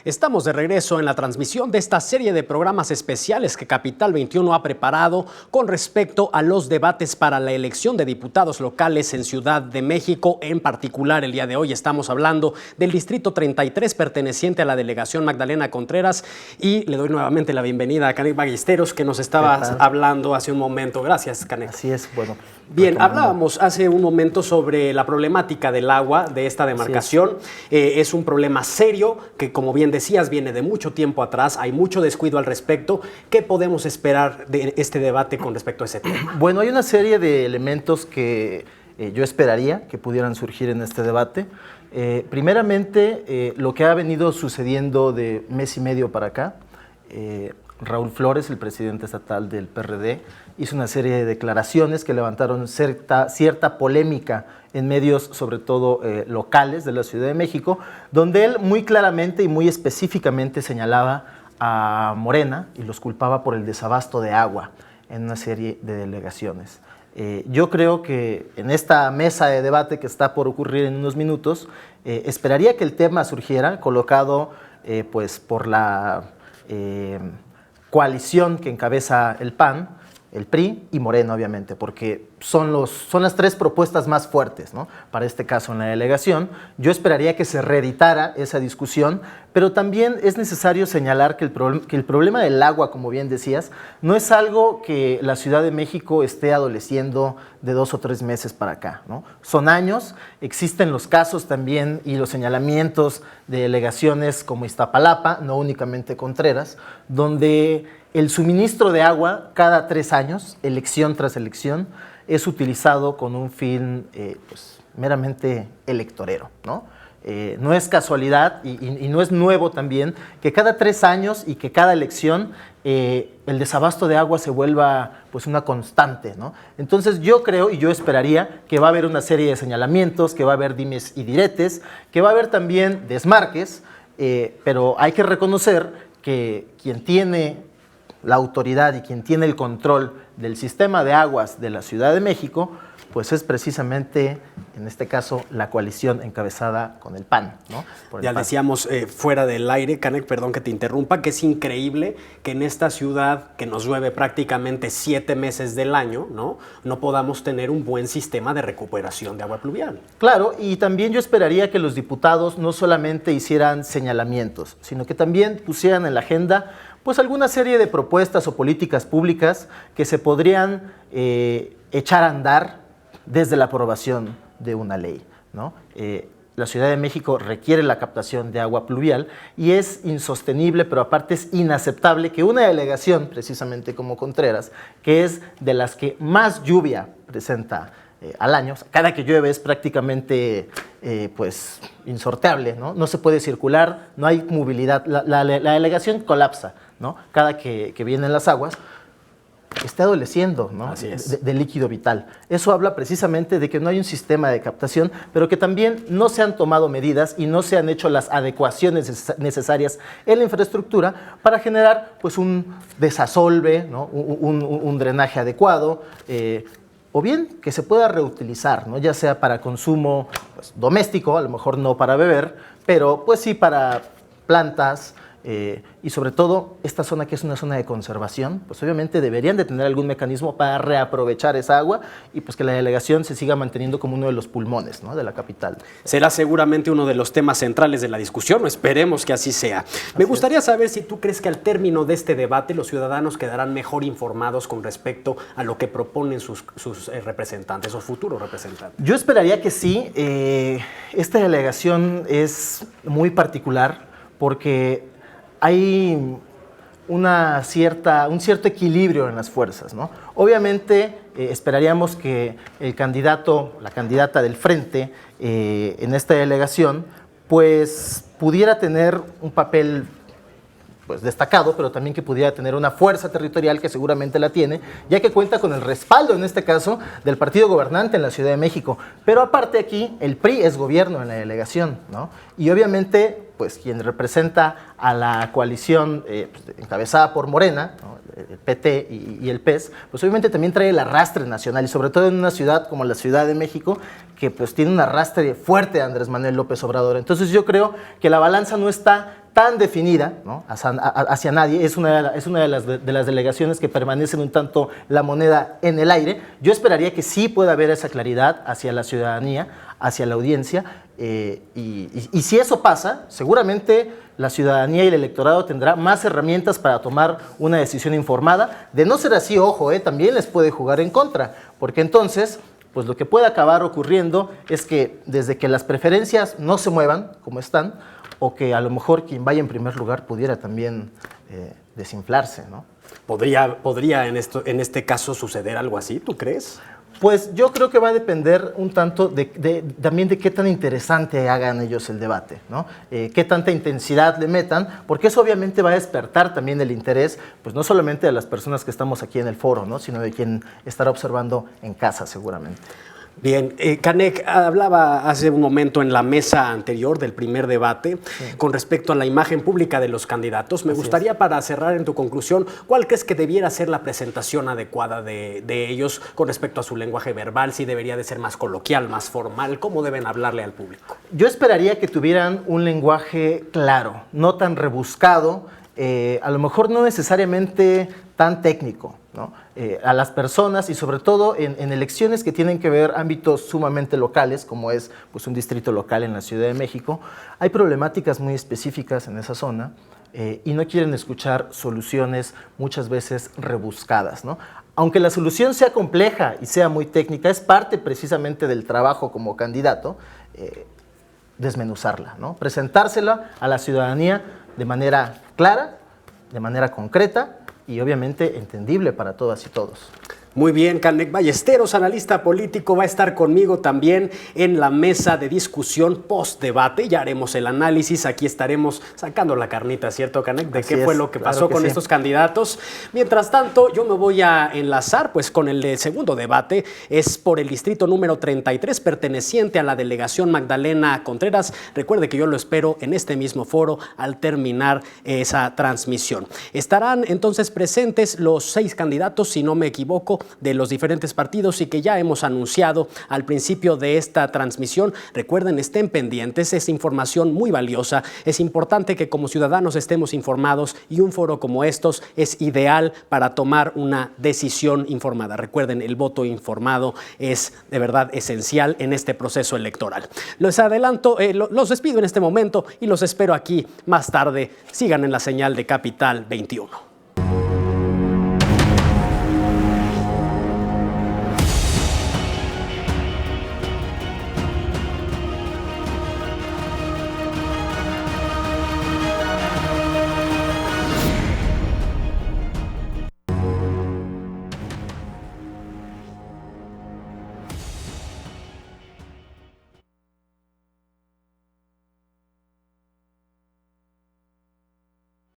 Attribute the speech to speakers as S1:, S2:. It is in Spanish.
S1: Estamos de regreso en la transmisión de esta serie de programas especiales que Capital 21 ha preparado con respecto a los debates para la elección de diputados locales en Ciudad de México. En particular, el día de hoy estamos hablando del Distrito 33 perteneciente a la delegación Magdalena Contreras, y le doy nuevamente la bienvenida a Canek Ballesteros, que nos estaba hablando hace un momento. Gracias, Canek.
S2: Así es, bueno.
S1: Bien, hablábamos hace un momento sobre la problemática del agua de esta demarcación. Es un problema serio que, como bien decías, viene de mucho tiempo atrás. Hay mucho descuido al respecto. ¿Qué podemos esperar de este debate con respecto a ese tema?
S2: Bueno, hay una serie de elementos que yo esperaría que pudieran surgir en este debate. Primeramente, lo que ha venido sucediendo de mes y medio para acá. Raúl Flores, el presidente estatal del PRD, hizo una serie de declaraciones que levantaron cierta polémica en medios, sobre todo locales de la Ciudad de México, donde él muy claramente y muy específicamente señalaba a Morena y los culpaba por el desabasto de agua en una serie de delegaciones. Yo creo que en esta mesa de debate que está por ocurrir en unos minutos, esperaría que el tema surgiera colocado pues por la coalición que encabeza el PAN, el PRI y Morena, obviamente, porque son las tres propuestas más fuertes, ¿no?, para este caso en la delegación. Yo esperaría que se reeditara esa discusión, pero también es necesario señalar que el problema del agua, como bien decías, no es algo que la Ciudad de México esté adoleciendo de 2 o 3 meses para acá, ¿no? Son años, existen los casos también y los señalamientos de delegaciones como Iztapalapa, no únicamente Contreras, donde el suministro de agua cada 3 años, elección tras elección, es utilizado con un fin pues, meramente electorero, ¿no? No es casualidad y no es nuevo también que cada 3 años y que cada elección el desabasto de agua se vuelva pues una constante, ¿no? Entonces yo creo y yo esperaría que va a haber una serie de señalamientos, que va a haber dimes y diretes, que va a haber también desmarques, pero hay que reconocer que quien tiene la autoridad y quien tiene el control del sistema de aguas de la Ciudad de México, pues es precisamente, en este caso, la coalición encabezada con el PAN, ¿no?
S1: Ya decíamos fuera del aire, Canek, perdón que te interrumpa, que es increíble que en esta ciudad, que nos llueve prácticamente 7 meses del año, no podamos tener un buen sistema de recuperación de agua pluvial.
S2: Claro, y también yo esperaría que los diputados no solamente hicieran señalamientos, sino que también pusieran en la agenda pues alguna serie de propuestas o políticas públicas que se podrían echar a andar desde la aprobación de una ley, ¿no? La Ciudad de México requiere la captación de agua pluvial y es insostenible, pero aparte es inaceptable que una delegación, precisamente como Contreras, que es de las que más lluvia presenta al año, cada que llueve es prácticamente pues insorteable, ¿no? No se puede circular, no hay movilidad, la delegación colapsa, ¿no? Cada que vienen las aguas, está adoleciendo, ¿no?, de líquido vital. Eso habla precisamente de que no hay un sistema de captación, pero que también no se han tomado medidas y no se han hecho las adecuaciones necesarias en la infraestructura para generar pues un desasolve, ¿no?, un drenaje adecuado, o bien que se pueda reutilizar, ¿no?, ya sea para consumo pues, doméstico, a lo mejor no para beber, pero pues sí para plantas, y sobre todo esta zona que es una zona de conservación, pues obviamente deberían de tener algún mecanismo para reaprovechar esa agua y pues que la delegación se siga manteniendo como uno de los pulmones, ¿no?, de la capital.
S1: Será seguramente uno de los temas centrales de la discusión, esperemos que así sea. Me gustaría saber si tú crees que al término de este debate los ciudadanos quedarán mejor informados con respecto a lo que proponen sus representantes o futuros representantes.
S2: Yo esperaría que sí. Esta delegación es muy particular porque hay un cierto equilibrio en las fuerzas, ¿no? Obviamente esperaríamos que el candidato, la candidata del frente en esta delegación, pues pudiera tener un papel pues destacado, pero también que pudiera tener una fuerza territorial que seguramente la tiene, ya que cuenta con el respaldo, en este caso, del partido gobernante en la Ciudad de México. Pero aparte aquí, el PRI es gobierno en la delegación, ¿no? Y obviamente, pues quien representa a la coalición pues, encabezada por Morena, ¿no?, el PT y el PES, pues obviamente también trae el arrastre nacional, y sobre todo en una ciudad como la Ciudad de México, que pues tiene un arrastre fuerte de Andrés Manuel López Obrador. Entonces yo creo que la balanza no está tan definida, ¿no?, hacia nadie. Es una de las delegaciones que permanecen un tanto la moneda en el aire. Yo esperaría que sí pueda haber esa claridad hacia la ciudadanía, hacia la audiencia, y si eso pasa, seguramente la ciudadanía y el electorado tendrá más herramientas para tomar una decisión informada. De no ser así, ojo, también les puede jugar en contra, porque entonces, pues lo que puede acabar ocurriendo es que desde que las preferencias no se muevan como están, o que a lo mejor quien vaya en primer lugar pudiera también desinflarse, ¿no?
S1: ¿Podría en este caso suceder algo así, tú crees?
S2: Pues yo creo que va a depender un tanto también de qué tan interesante hagan ellos el debate, ¿no? Qué tanta intensidad le metan, porque eso obviamente va a despertar también el interés, pues no solamente de las personas que estamos aquí en el foro, ¿no?, sino de quien estará observando en casa seguramente.
S1: Bien, Canek hablaba hace un momento en la mesa anterior del primer debate con respecto a la imagen pública de los candidatos. Me gustaría, para cerrar en tu conclusión, ¿cuál crees que debiera ser la presentación adecuada de ellos con respecto a su lenguaje verbal? ¿Si debería de ser más coloquial, más formal? ¿Cómo deben hablarle al público?
S2: Yo esperaría que tuvieran un lenguaje claro, no tan rebuscado, a lo mejor no necesariamente tan técnico, ¿no? A las personas, y sobre todo en elecciones que tienen que ver ámbitos sumamente locales, como es pues un distrito local en la Ciudad de México, hay problemáticas muy específicas en esa zona y no quieren escuchar soluciones muchas veces rebuscadas, ¿no? Aunque la solución sea compleja y sea muy técnica, es parte precisamente del trabajo como candidato, desmenuzarla, ¿no? Presentársela a la ciudadanía de manera clara, de manera concreta y obviamente entendible para todas y todos.
S1: Muy bien, Canek Ballesteros, analista político, va a estar conmigo también en la mesa de discusión post-debate. Ya haremos el análisis, aquí estaremos sacando la carnita, ¿cierto, Canek? De qué fue lo que pasó con estos candidatos. Mientras tanto, yo me voy a enlazar pues con el segundo debate. Es por el distrito número 33, perteneciente a la delegación Magdalena Contreras. Recuerde que yo lo espero en este mismo foro al terminar esa transmisión. Estarán entonces presentes los 6 candidatos, si no me equivoco, de los diferentes partidos y que ya hemos anunciado al principio de esta transmisión. Recuerden, estén pendientes, es información muy valiosa. Es importante que como ciudadanos estemos informados y un foro como estos es ideal para tomar una decisión informada. Recuerden, el voto informado es de verdad esencial en este proceso electoral. Les adelanto, los despido en este momento y los espero aquí más tarde. Sigan en la señal de Capital 21.